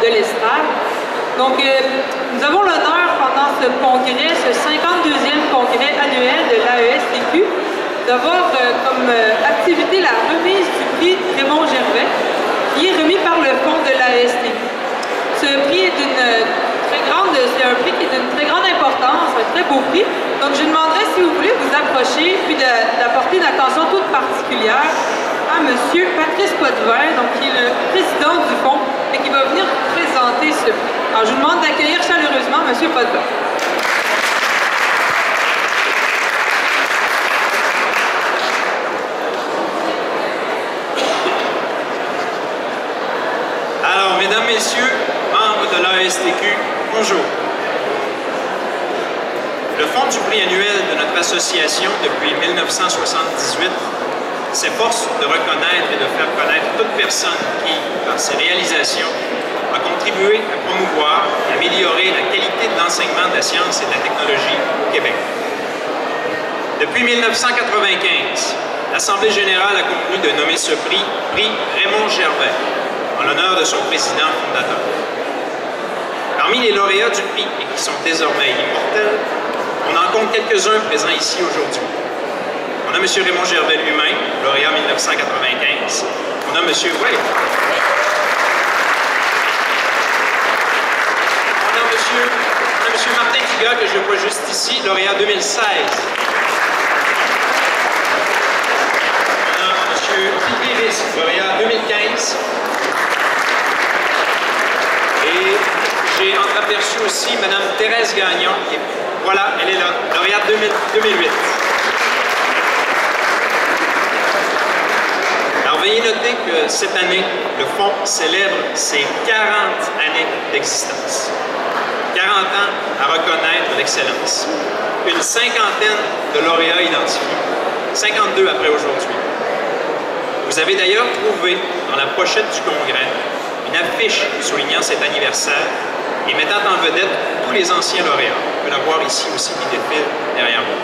de l'Estrade. Donc, nous avons l'honneur pendant ce congrès, ce 52e congrès annuel de l'AESTQ, d'avoir comme activité la remise du prix Raymond Gervais, qui est remis par le fonds de l'AESTQ. Ce prix est c'est un prix qui est d'une très grande importance, un très beau prix. Donc, je demanderais si vous voulez vous approcher, puis d'apporter une attention toute particulière à M. Patrice Potvin, donc, qui est le président du fonds et qui va venir vous présenter ce prix. Alors, je vous demande d'accueillir chaleureusement M. Potvin. Alors, mesdames, messieurs, membres de l'AESTQ, bonjour. Le fonds du prix annuel de notre association depuis 1978 s'efforce de reconnaître et de faire connaître toute personne qui, par ses réalisations, a contribué à promouvoir et améliorer la qualité de l'enseignement de la science et de la technologie au Québec. Depuis 1995, l'Assemblée générale a convenu de nommer ce prix Raymond Gervais, en l'honneur de son président fondateur. Parmi les lauréats du prix, et qui sont désormais immortels, on en compte quelques-uns présents ici aujourd'hui. On a M. Raymond Gervais lui-même, lauréat 1995. On a M. Wade. On a M. Martin Tiga, que je vois juste ici, lauréat 2016. On a M. Philippe Riss, lauréat 2015. Et j'ai entreaperçu aussi Mme Thérèse Gagnon, qui est, voilà, elle est là, lauréate 2008. Alors, veuillez noter que cette année, le Fonds célèbre ses 40 années d'existence. 40 ans à reconnaître l'excellence. Une cinquantaine de lauréats identifiés. 52 après aujourd'hui. Vous avez d'ailleurs trouvé dans la pochette du Congrès une affiche soulignant cet anniversaire et mettant en vedette tous les anciens lauréats. On peut la voir ici aussi qui défile derrière vous.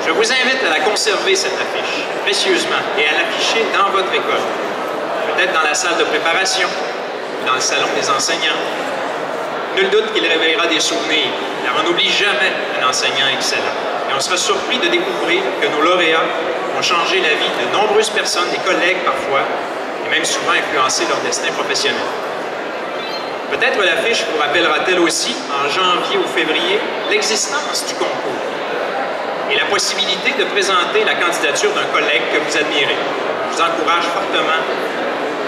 Je vous invite à la conserver, cette affiche, précieusement, et à l'afficher dans votre école. Peut-être dans la salle de préparation, ou dans le salon des enseignants. Nul doute qu'il réveillera des souvenirs, car on n'oublie jamais un enseignant excellent. Et on sera surpris de découvrir que nos lauréats ont changé la vie de nombreuses personnes, des collègues parfois, et même souvent influencé leur destin professionnel. Peut-être l'affiche vous rappellera-t-elle aussi, en janvier ou février, l'existence du concours et la possibilité de présenter la candidature d'un collègue que vous admirez. Je vous encourage fortement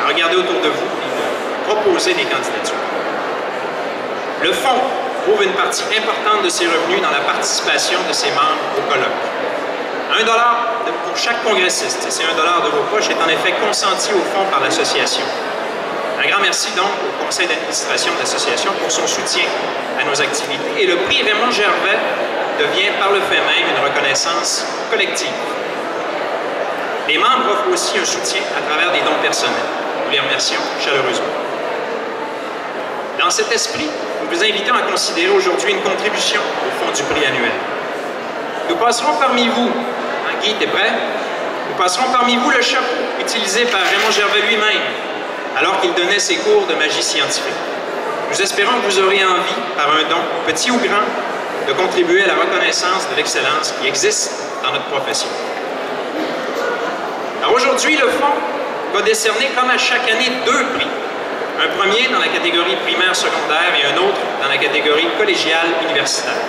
à regarder autour de vous et de proposer des candidatures. Le Fonds trouve une partie importante de ses revenus dans la participation de ses membres au colloque. $1 pour chaque congressiste, et c'est $1 de vos poches, est en effet consenti au Fonds par l'association. Un grand merci donc au conseil d'administration de l'association pour son soutien à nos activités. Et le prix Raymond Gervais devient par le fait même une reconnaissance collective. Les membres offrent aussi un soutien à travers des dons personnels. Nous les remercions chaleureusement. Dans cet esprit, nous vous invitons à considérer aujourd'hui une contribution au Fonds du prix annuel. Nous passerons parmi vous, Guy, t'es prêt? Nous passerons parmi vous le chapeau utilisé par Raymond Gervais lui-même alors qu'il donnait ses cours de magie scientifique. Nous espérons que vous aurez envie, par un don, petit ou grand, de contribuer à la reconnaissance de l'excellence qui existe dans notre profession. Alors aujourd'hui, le Fonds va décerner, comme à chaque année, 2 prix. Un premier dans la catégorie primaire-secondaire et un autre dans la catégorie collégiale-universitaire.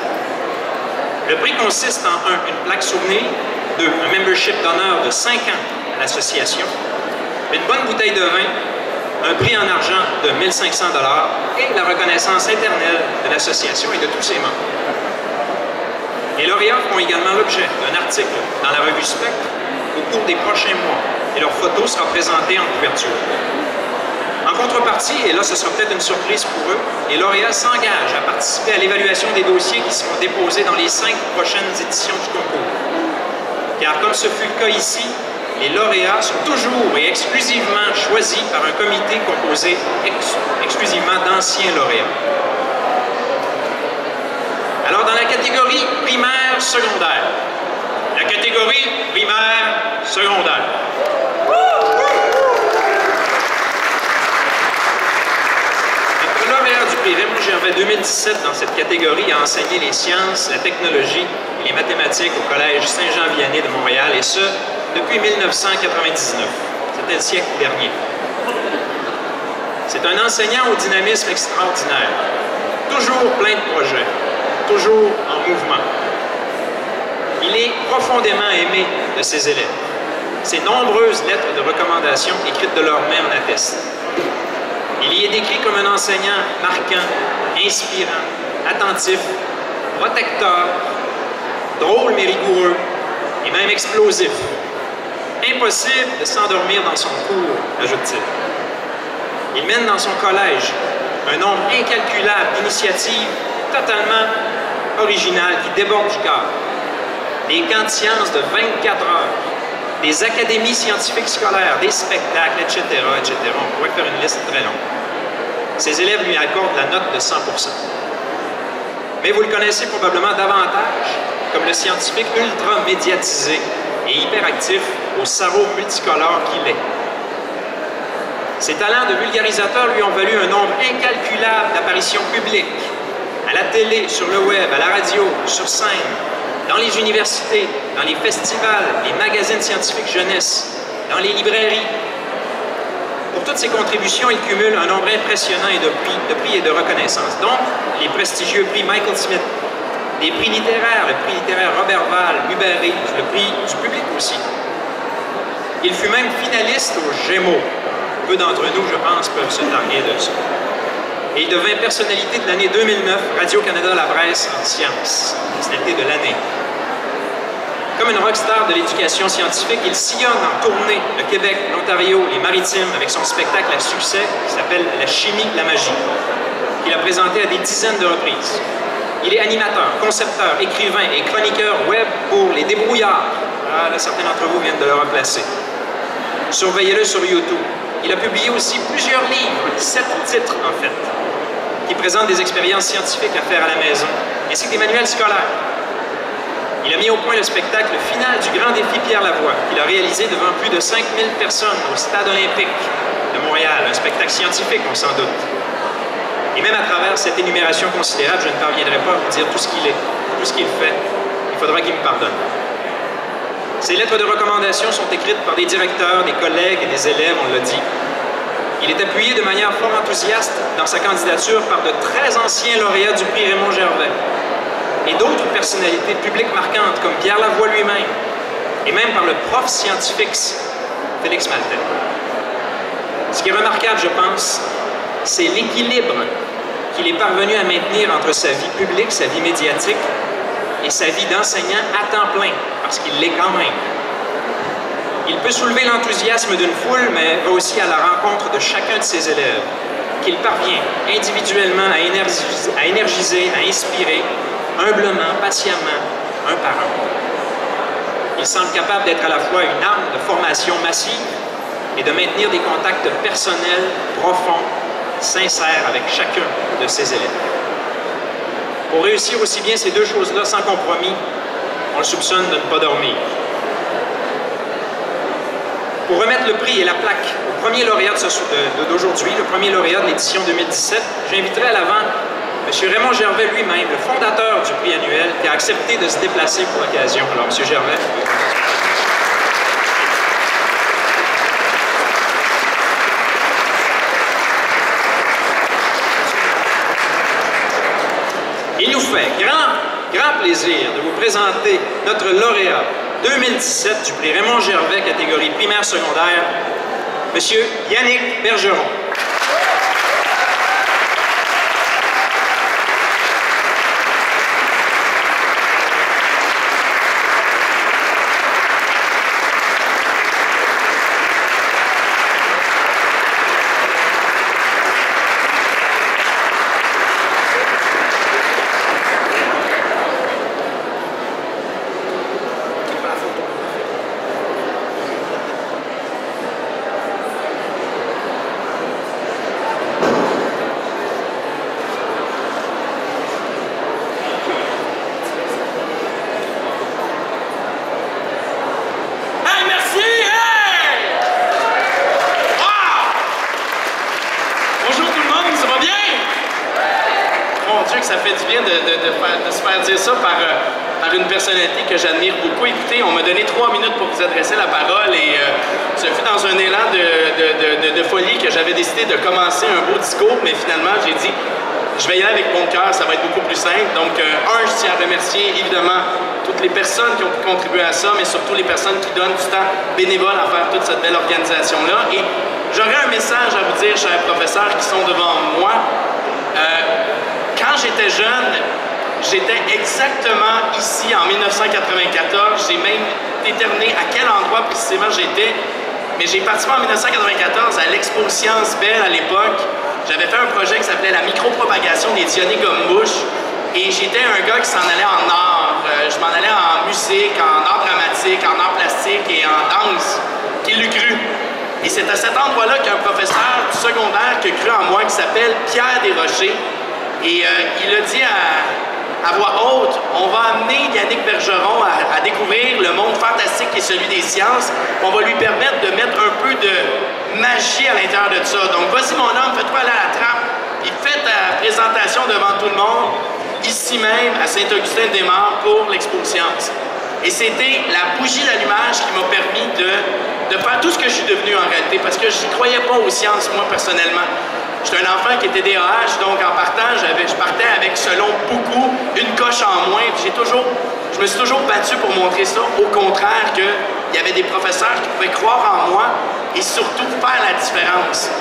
Le prix consiste en 1, une plaque souvenir, 2, un membership d'honneur de 5 ans à l'association, une bonne bouteille de vin, un prix en argent de 1 500 $ et la reconnaissance éternelle de l'association et de tous ses membres. Les lauréats feront également l'objet d'un article dans la revue Spectre au cours des prochains mois et leur photo sera présentée en couverture. En contrepartie, et là ce sera peut-être une surprise pour eux, les lauréats s'engagent à participer à l'évaluation des dossiers qui seront déposés dans les 5 prochaines éditions du concours. Car comme ce fut le cas ici, les lauréats sont toujours et exclusivement choisis par un comité composé exclusivement d'anciens lauréats. Alors, dans la catégorie primaire-secondaire, Gervais 2017 dans cette catégorie a enseigné les sciences, la technologie et les mathématiques au Collège Saint-Jean-Vianney de Montréal, et ce, depuis 1999. C'était le siècle dernier. C'est un enseignant au dynamisme extraordinaire, toujours plein de projets, toujours en mouvement. Il est profondément aimé de ses élèves. Ses nombreuses lettres de recommandation écrites de leurs mains en attestent. Il y est décrit comme un enseignant marquant, inspirant, attentif, protecteur, drôle mais rigoureux et même explosif. Impossible de s'endormir dans son cours, ajoute-t-il. Il mène dans son collège un nombre incalculable d'initiatives totalement originales qui débordent du cadre. Des camps de sciences de 24 heures, des académies scientifiques scolaires, des spectacles, etc., etc. On pourrait faire une liste très longue. Ses élèves lui accordent la note de 100%. Mais vous le connaissez probablement davantage comme le scientifique ultra médiatisé et hyperactif au sarreau multicolore qu'il est. Ses talents de vulgarisateur lui ont valu un nombre incalculable d'apparitions publiques, à la télé, sur le web, à la radio, sur scène, dans les universités, dans les festivals, les magazines scientifiques jeunesse, dans les librairies. Pour toutes ces contributions, il cumule un nombre impressionnant de prix et de reconnaissances. Donc, les prestigieux prix Michael Smith, les prix littéraires, le prix littéraire Robert Val, Hubert Reeves, le prix du public aussi. Il fut même finaliste aux Gémeaux. Peu d'entre nous, je pense, peuvent se targuer de ça. Et il devint personnalité de l'année 2009, Radio-Canada La Presse en sciences, personnalité de l'année. Comme une rockstar de l'éducation scientifique, il sillonne en tournée le Québec, l'Ontario, les Maritimes avec son spectacle à succès qui s'appelle La chimie, la magie, qu'il a présenté à des dizaines de reprises. Il est animateur, concepteur, écrivain et chroniqueur web pour Les Débrouillards. Ah, là, certains d'entre vous viennent de le remplacer. Surveillez-le sur YouTube. Il a publié aussi plusieurs livres, 7 titres en fait, qui présentent des expériences scientifiques à faire à la maison, ainsi que des manuels scolaires. Il a mis au point le spectacle final du Grand Défi Pierre Lavoie, qu'il a réalisé devant plus de 5000 personnes au Stade olympique de Montréal, un spectacle scientifique, on s'en doute. Et même à travers cette énumération considérable, je ne parviendrai pas à vous dire tout ce qu'il est, tout ce qu'il fait. Il faudra qu'il me pardonne. Ces lettres de recommandation sont écrites par des directeurs, des collègues et des élèves, on l'a dit. Il est appuyé de manière fort enthousiaste dans sa candidature par de très anciens lauréats du prix Raymond Gervais et d'autres personnalités publiques marquantes comme Pierre Lavoie lui-même et même par le prof scientifique Félix Maltais. Ce qui est remarquable, je pense, c'est l'équilibre qu'il est parvenu à maintenir entre sa vie publique, sa vie médiatique et sa vie d'enseignant à temps plein, parce qu'il l'est quand même. Il peut soulever l'enthousiasme d'une foule, mais va aussi à la rencontre de chacun de ses élèves, qu'il parvient individuellement à énergiser, à inspirer, humblement, patiemment, un par un. Il semble capable d'être à la fois une arme de formation massive et de maintenir des contacts personnels, profonds, sincères avec chacun de ses élèves. Pour réussir aussi bien ces deux choses-là sans compromis, on le soupçonne de ne pas dormir. Pour remettre le prix et la plaque au premier lauréat d'aujourd'hui, le premier lauréat de l'édition 2017, j'inviterai à l'avant M. Raymond Gervais lui-même, le fondateur du prix annuel, qui a accepté de se déplacer pour l'occasion. Alors, M. Gervais. Il nous fait grand plaisir de vous présenter notre lauréat 2017 du prix Raymond Gervais, catégorie primaire-secondaire, M. Yannick Bergeron. ça fait du bien de se faire dire ça par une personnalité que j'admire beaucoup. Écoutez, on m'a donné 3 minutes pour vous adresser la parole et ce fut dans un élan de folie que j'avais décidé de commencer un beau discours, mais finalement, j'ai dit, je vais y aller avec mon cœur, ça va être beaucoup plus simple. Donc, je tiens à remercier évidemment toutes les personnes qui ont pu contribuer à ça, mais surtout les personnes qui donnent du temps bénévole à faire toute cette belle organisation-là. Et j'aurais un message à vous dire, chers professeurs qui sont devant moi. Quand j'étais jeune, j'étais exactement ici en 1994. J'ai même déterminé à quel endroit précisément j'étais. Mais j'ai participé en 1994 à l'Expo Sciences Belle à l'époque. J'avais fait un projet qui s'appelait la micropropagation des dionnées gomme-mouche. Et j'étais un gars qui s'en allait en art. Je m'en allais en musique, en art dramatique, en art plastique et en danse. Qui l'eût cru? Et c'est à cet endroit-là qu'un professeur du secondaire qui a cru en moi, qui s'appelle Pierre Desrochers. Et il a dit à voix haute, on va amener Yannick Bergeron à découvrir le monde fantastique qui est celui des sciences. On va lui permettre de mettre un peu de magie à l'intérieur de ça. Donc, vas-y mon homme, fais-toi aller à la trappe. Puis fais ta présentation devant tout le monde, ici même, à Saint-Augustin-des-Maures, pour l'Expo Sciences. Et c'était la bougie d'allumage qui m'a permis de faire tout ce que je suis devenu en réalité, parce que je n'y croyais pas aux sciences, moi, personnellement. J'étais un enfant qui était DAH, donc en partant, je partais avec, selon beaucoup, une coche en moins. Puis je me suis toujours battu pour montrer ça. Au contraire, qu'il y avait des professeurs qui pouvaient croire en moi et surtout faire la différence.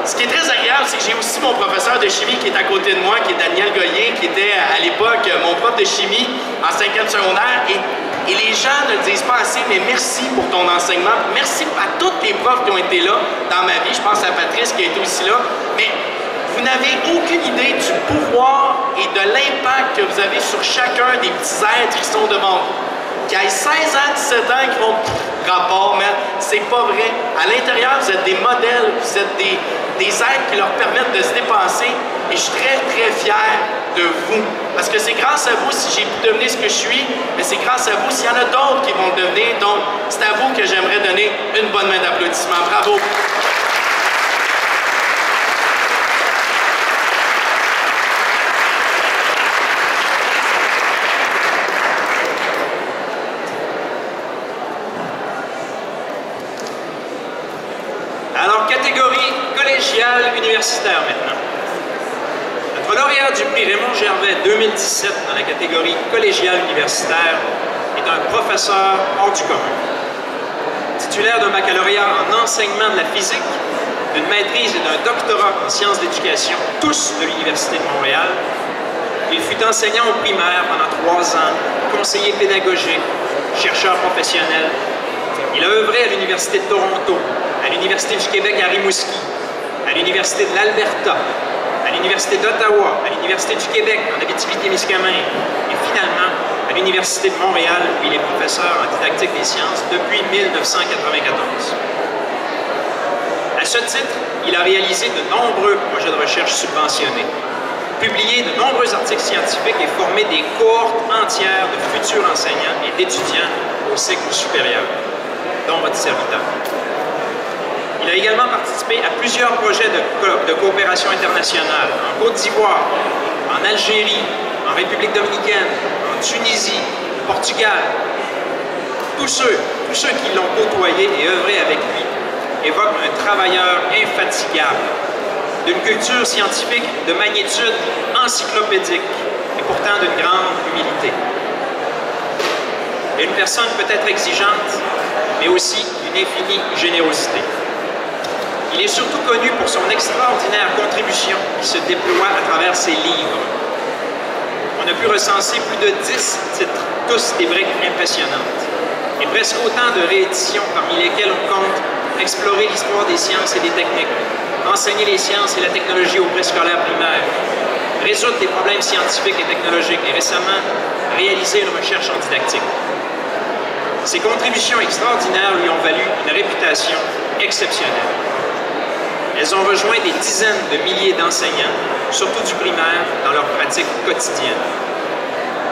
Ce qui est très agréable, c'est que j'ai aussi mon professeur de chimie qui est à côté de moi, qui est Daniel Goyer, qui était à l'époque mon prof de chimie en 5e secondaire. Et les gens ne le disent pas assez, mais merci pour ton enseignement. Merci à tous les profs qui ont été là dans ma vie. Je pense à Patrice qui a été aussi là. Mais vous n'avez aucune idée du pouvoir et de l'impact que vous avez sur chacun des petits êtres qui sont devant vous. Qui aient 16 ans, 17 ans, qui vont rapport, mais c'est pas vrai. À l'intérieur, vous êtes des modèles, vous êtes des êtres qui leur permettent de se dépasser. Et je suis très, très fier de vous. Parce que c'est grâce à vous si j'ai pu devenir ce que je suis, mais c'est grâce à vous s'il y en a d'autres qui vont le devenir. Donc, c'est à vous que j'aimerais donner une bonne main d'applaudissement. Bravo! Alors, catégorie collégiale universitaire maintenant. Notre lauréat du prix Raymond Gervais 2017 dans la catégorie collégiale universitaire est un professeur hors du commun. Titulaire d'un baccalauréat en enseignement de la physique, d'une maîtrise et d'un doctorat en sciences d'éducation, tous de l'Université de Montréal, il fut enseignant au primaire pendant 3 ans, conseiller pédagogique, chercheur professionnel. Il a œuvré à l'Université de Toronto, à l'Université du Québec à Rimouski, à l'Université de l'Alberta, à l'Université d'Ottawa, à l'Université du Québec en Abitibi-Témiscamingue et finalement à l'Université de Montréal où il est professeur en didactique des sciences depuis 1994. À ce titre, il a réalisé de nombreux projets de recherche subventionnés, publié de nombreux articles scientifiques et formé des cohortes entières de futurs enseignants et d'étudiants au cycle supérieur, dont votre serviteur. Il a également participé à plusieurs projets de coopération internationale en Côte d'Ivoire, en Algérie, en République dominicaine, en Tunisie, au Portugal. Tous ceux qui l'ont côtoyé et œuvré avec lui évoquent un travailleur infatigable, d'une culture scientifique de magnitude encyclopédique et pourtant d'une grande humilité. Une personne peut-être exigeante, mais aussi d'une infinie générosité. Il est surtout connu pour son extraordinaire contribution qui se déploie à travers ses livres. On a pu recenser plus de 10 titres, tous des briques impressionnantes, et presque autant de rééditions parmi lesquelles on compte explorer l'histoire des sciences et des techniques, enseigner les sciences et la technologie aux préscolaires primaires, résoudre des problèmes scientifiques et technologiques et récemment réaliser une recherche en didactique. Ses contributions extraordinaires lui ont valu une réputation exceptionnelle. Elles ont rejoint des dizaines de milliers d'enseignants, surtout du primaire, dans leur pratique quotidienne.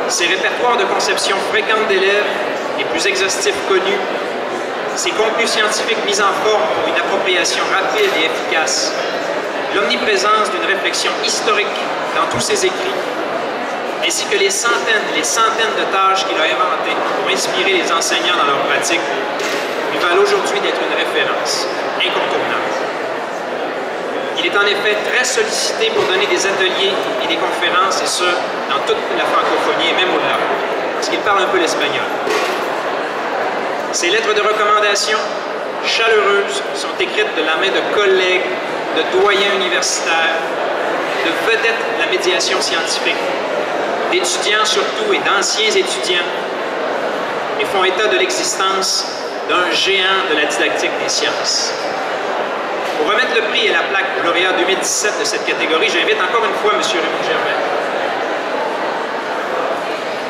Ses répertoires de conception fréquentes d'élèves, les plus exhaustifs connus, ses contenus scientifiques mis en forme pour une appropriation rapide et efficace, l'omniprésence d'une réflexion historique dans tous ses écrits, ainsi que les centaines de tâches qu'il a inventées pour inspirer les enseignants dans leur pratique, lui valent aujourd'hui d'être une référence incontournable. Il est en effet très sollicité pour donner des ateliers et des conférences, et ce, dans toute la francophonie et même au-delà, parce qu'il parle un peu l'espagnol. Ses lettres de recommandation chaleureuses sont écrites de la main de collègues, de doyens universitaires, de vedettes de la médiation scientifique, d'étudiants surtout et d'anciens étudiants, et font état de l'existence d'un géant de la didactique des sciences. Pour remettre le prix et la plaque lauréat 2017 de cette catégorie, j'invite encore une fois M. Raymond Gervais.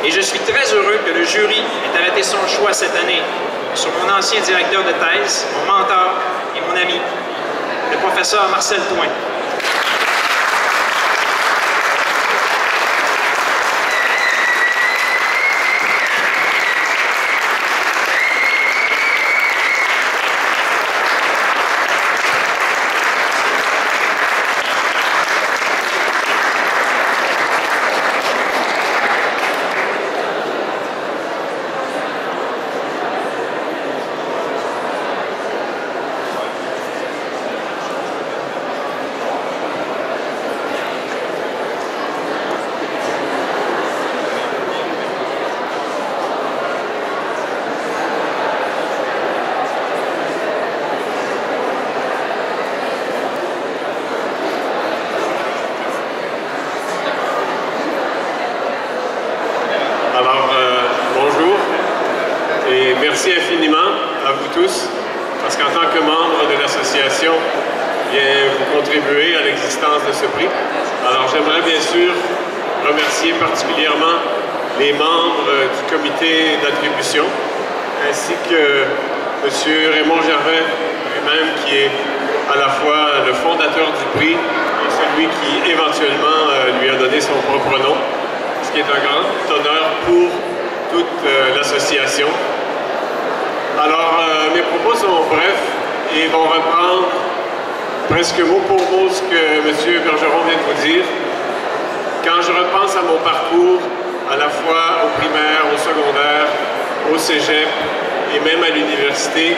Et je suis très heureux que le jury ait arrêté son choix cette année sur mon ancien directeur de thèse, mon mentor et mon ami, le professeur Marcel Touin. Merci infiniment à vous tous, parce qu'en tant que membre de l'association, vous contribuez à l'existence de ce prix. Alors j'aimerais bien sûr remercier particulièrement les membres du comité d'attribution, ainsi que M. Raymond Gervais lui-même, qui est à la fois le fondateur du prix et celui qui éventuellement lui a donné son propre nom, ce qui est un grand honneur pour toute l'association. Alors, mes propos sont brefs et vont reprendre presque mot pour mot ce que M. Bergeron vient de vous dire. Quand je repense à mon parcours, à la fois au primaire, au secondaire, au cégep et même à l'université,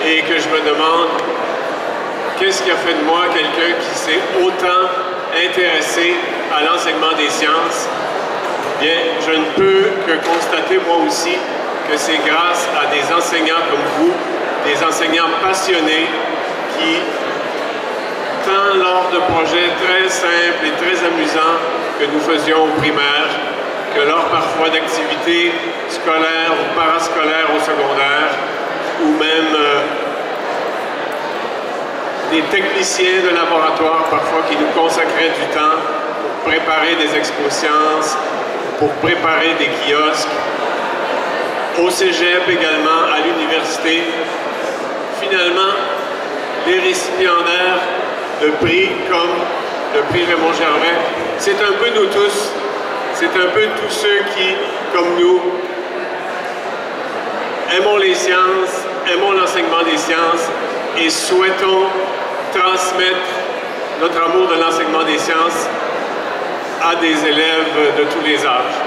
et que je me demande qu'est-ce qui a fait de moi quelqu'un qui s'est autant intéressé à l'enseignement des sciences, bien, je ne peux que constater moi aussi que c'est grâce à des enseignants comme vous, des enseignants passionnés qui, tant lors de projets très simples et très amusants que nous faisions au primaire, que lors parfois d'activités scolaires ou parascolaires au secondaire, ou même des techniciens de laboratoire parfois qui nous consacraient du temps pour préparer des expo-sciences, pour préparer des kiosques, au cégep également, à l'université. Finalement, les récipiendaires de prix comme le prix Raymond Gervais, c'est un peu nous tous, c'est un peu tous ceux qui, comme nous, aimons les sciences, aimons l'enseignement des sciences et souhaitons transmettre notre amour de l'enseignement des sciences à des élèves de tous les âges.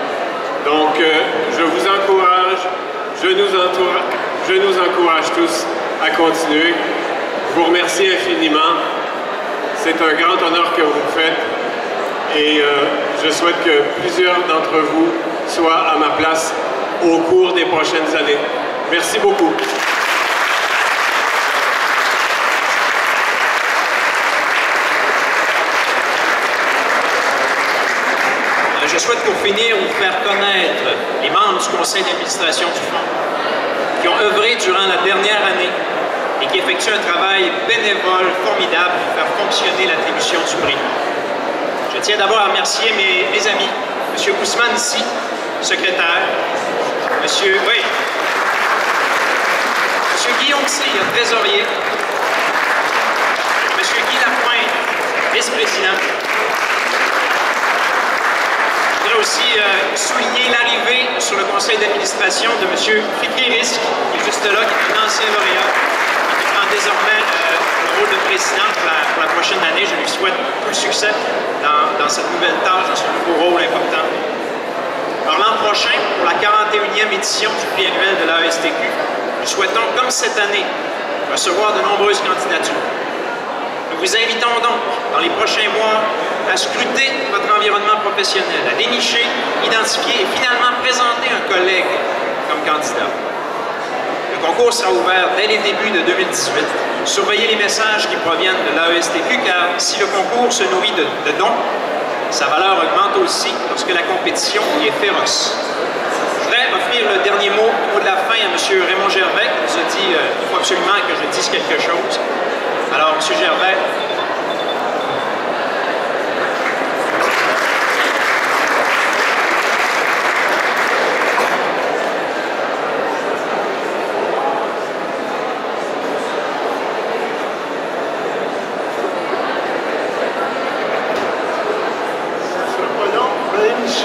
Donc, je vous encourage, je nous encourage tous à continuer. Je vous remercie infiniment. C'est un grand honneur que vous me faites et je souhaite que plusieurs d'entre vous soient à ma place au cours des prochaines années. Merci beaucoup. Je souhaite pour finir vous faire connaître les membres du conseil d'administration du Fonds qui ont œuvré durant la dernière année et qui effectuent un travail bénévole formidable pour faire fonctionner l'attribution du prix. Je tiens d'abord à remercier mes amis, M. Ousmane ici, secrétaire, M. Guillaume C, trésorier, M. Guy Lapointe, vice-président. Je voudrais aussi souligner l'arrivée sur le conseil d'administration de M. Fikri Risk, qui est juste là, qui est un ancien lauréat, et qui prend désormais le rôle de président pour la prochaine année. Je lui souhaite tout le succès dans cette nouvelle tâche, dans ce nouveau rôle important. Alors l'an prochain, pour la 41e édition du prix annuel de l'AESTQ, nous souhaitons, comme cette année, recevoir de nombreuses candidatures. Nous vous invitons donc, dans les prochains mois, à scruter votre environnement professionnel, à dénicher, identifier et finalement présenter un collègue comme candidat. Le concours sera ouvert dès les débuts de 2018. Surveillez les messages qui proviennent de l'AESTQ, car si le concours se nourrit de dons, sa valeur augmente aussi lorsque la compétition y est féroce. Je voudrais offrir le dernier mot de la fin à M. Raymond Gervais, qui nous a dit qu'il faut absolument que je dise quelque chose. Alors, M. Gervais.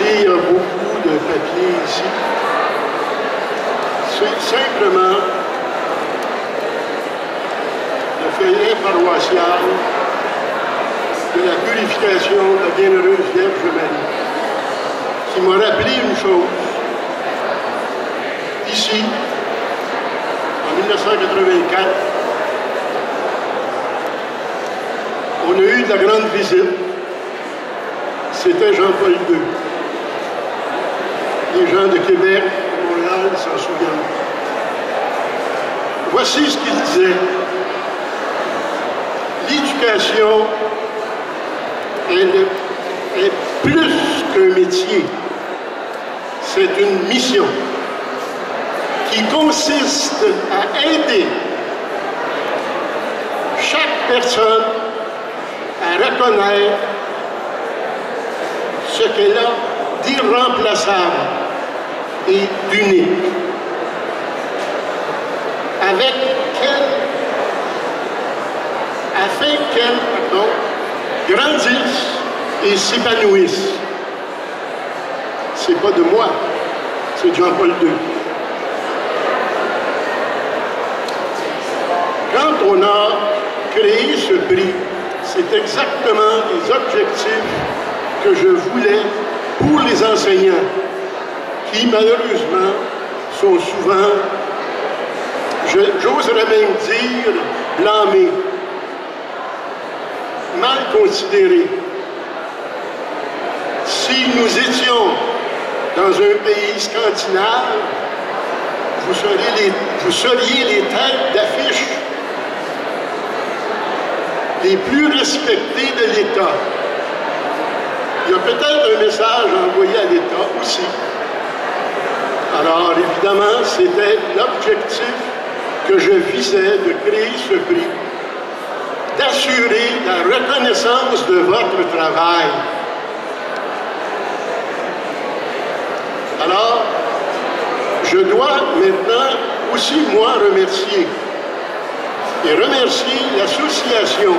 Il y a beaucoup de papier ici. C'est simplement le feuillet paroissial de la purification de la bienheureuse Vierge Marie, qui m'a rappelé une chose. Ici, en 1984, on a eu de la grande visite. C'était Jean-Paul II. Les gens de Québec, de Montréal s'en souviennent. Voici ce qu'il disait. L'éducation est plus qu'un métier. C'est une mission qui consiste à aider chaque personne à reconnaître ce qu'elle a d'irremplaçable et d'unique, afin qu'elle grandisse et s'épanouisse. C'est pas de moi, c'est Jean-Paul II. Quand on a créé ce prix, c'est exactement les objectifs que je voulais pour les enseignants, qui malheureusement sont souvent, j'oserais même dire, blâmés, mal considérés. Si nous étions dans un pays scandinave, vous seriez les têtes d'affiche les plus respectées de l'État. Il y a peut-être un message envoyé à l'État aussi. Alors, évidemment, c'était l'objectif que je visais de créer ce prix, d'assurer la reconnaissance de votre travail. Alors, je dois maintenant aussi, moi, remercier l'association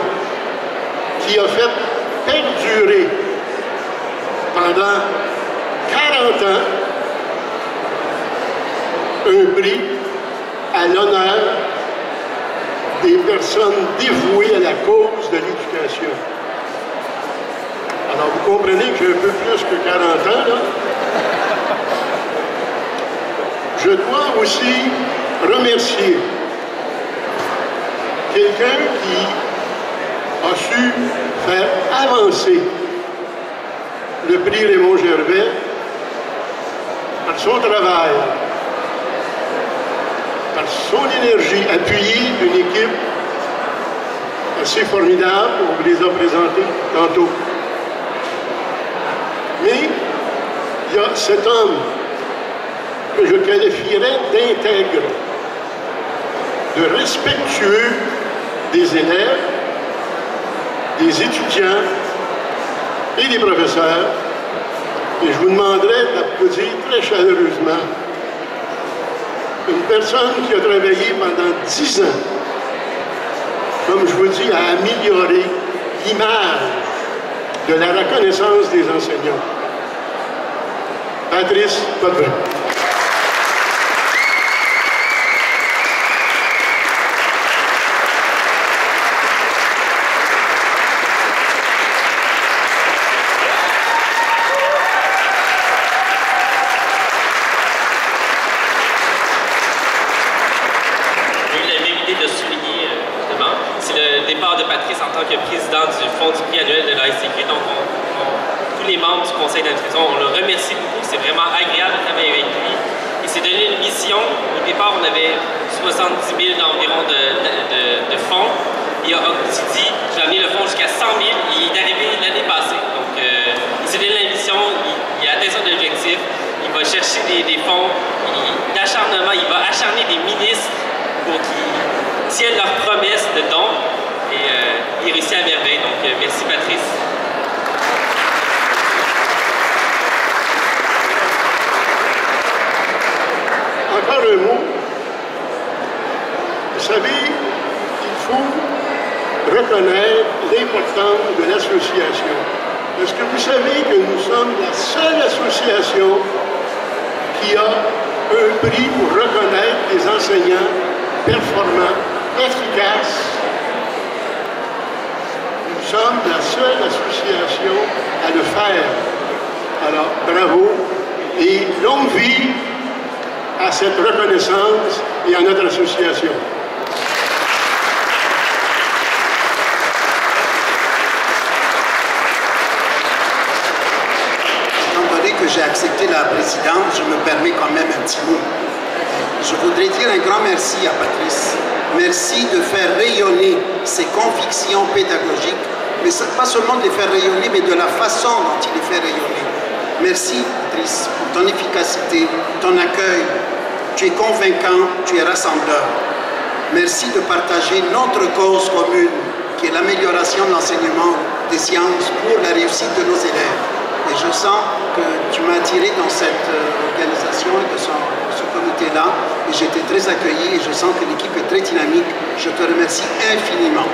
qui a fait perdurer pendant 40 ans un prix à l'honneur des personnes dévouées à la cause de l'éducation. Alors, vous comprenez que j'ai un peu plus que 40 ans, là. Je dois aussi remercier quelqu'un qui a su faire avancer le prix Raymond Gervais par son travail, par son énergie, appuyée d'une équipe assez formidable, on vous les a présentés tantôt. Mais il y a cet homme que je qualifierais d'intègre, de respectueux des élèves, des étudiants et des professeurs. Et je vous demanderai d'applaudir très chaleureusement une personne qui a travaillé pendant 10 ans, comme je vous dis, à améliorer l'image de la reconnaissance des enseignants. Patrice Potvin. départ de Patrice en tant que président du fonds du prix annuel de l'ASCQ. Donc, tous les membres du conseil d'administration, on le remercie beaucoup. C'est vraiment agréable de travailler avec lui. Il s'est donné une mission. Au départ, on avait 70 000 environ de fonds. Il s'est dit, je vais amener le fonds jusqu'à 100 000. Il est arrivé l'année passée. Donc, il s'est donné la mission. Il a atteint son objectif. Il va chercher des fonds d'acharnement. Il va acharner des ministres pour qu'ils tiennent leurs promesses de dons. Et il réussit à merveille. Donc, merci Patrice. Encore un mot. Vous savez, il faut reconnaître l'importance de l'association. Est-ce que vous savez que nous sommes la seule association qui a un prix pour reconnaître les enseignants performants, efficaces? Nous sommes la seule association à le faire. Alors, bravo et longue vie à cette reconnaissance et à notre association. Étant donné que j'ai accepté la présidence, je me permets quand même un petit mot. Je voudrais dire un grand merci à Patrice. Merci de faire rayonner ses convictions pédagogiques, mais pas seulement de les faire rayonner, mais de la façon dont il les fait rayonner. Merci, Patrice, pour ton efficacité, ton accueil. Tu es convaincant, tu es rassembleur. Merci de partager notre cause commune, qui est l'amélioration de l'enseignement des sciences pour la réussite de nos élèves. Et je sens que tu m'as attiré dans cette organisation et de ce comité-là. Et j'étais très accueilli et je sens que l'équipe est très dynamique. Je te remercie infiniment.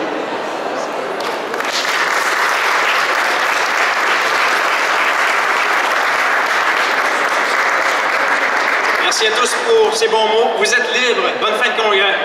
Merci à tous pour ces bons mots. Vous êtes libres. Bonne fin de congrès.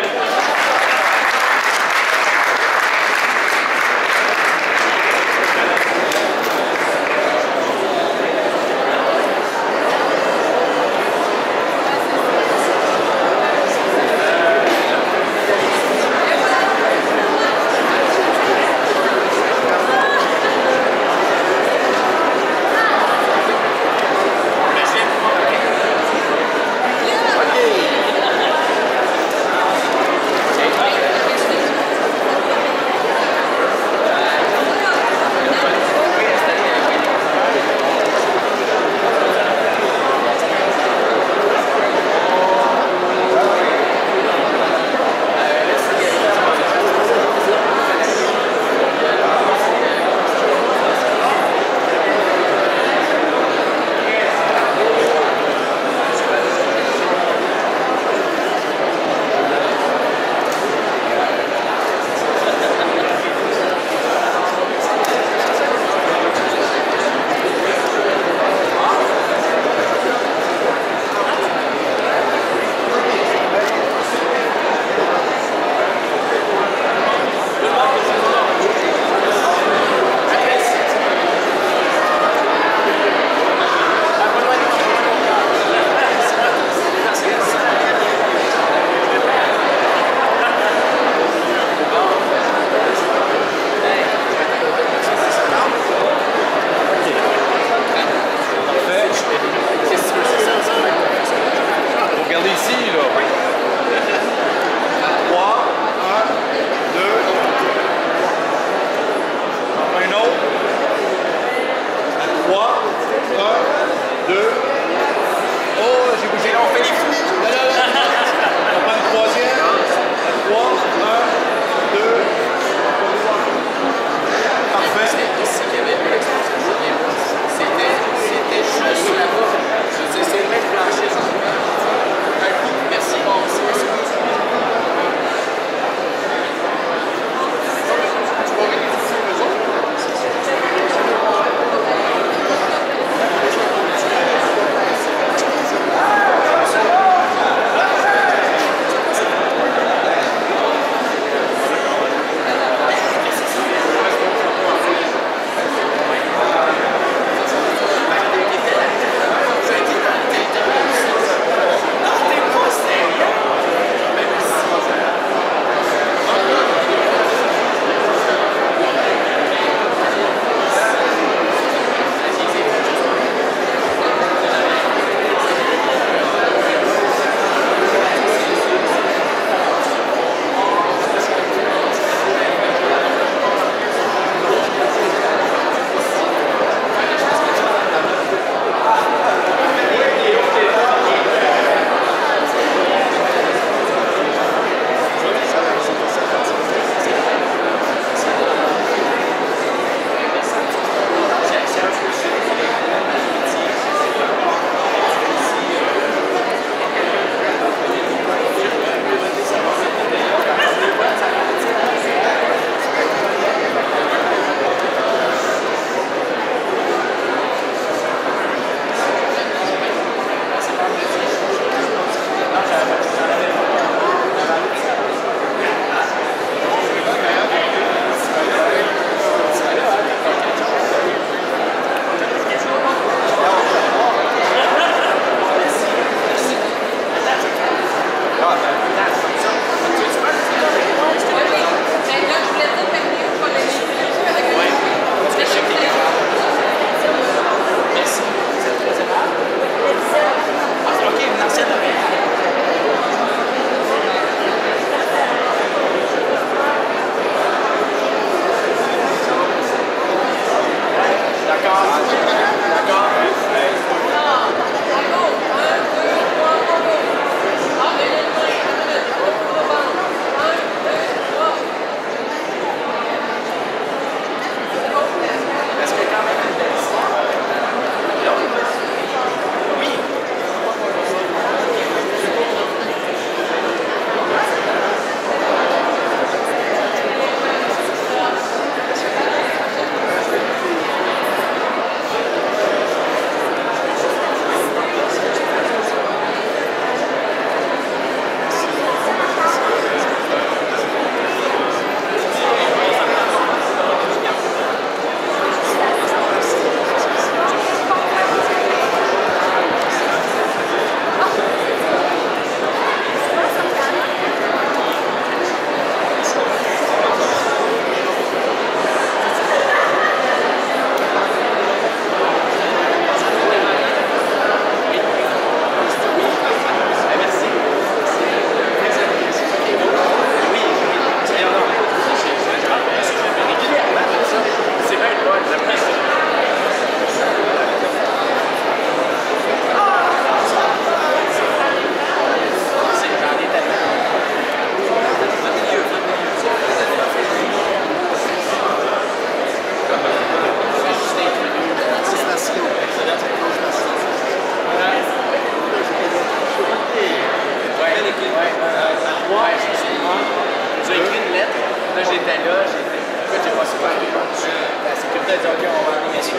a dit, OK, on va aller, messieurs.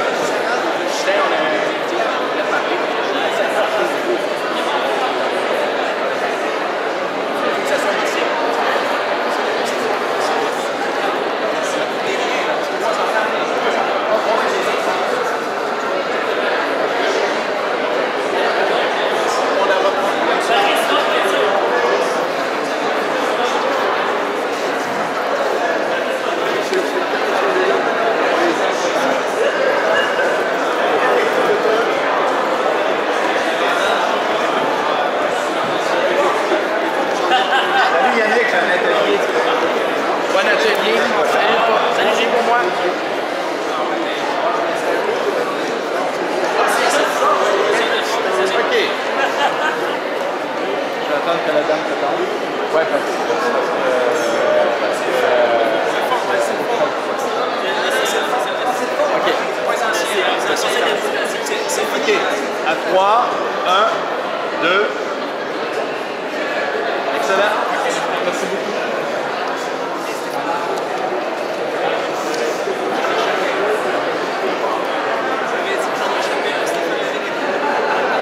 Justin, on a invité, on voulait parler. Ça soit ici. Bon atelier. Salut Gilles pour moi. OK. Je vais attendre que la dame se tente. Ouais,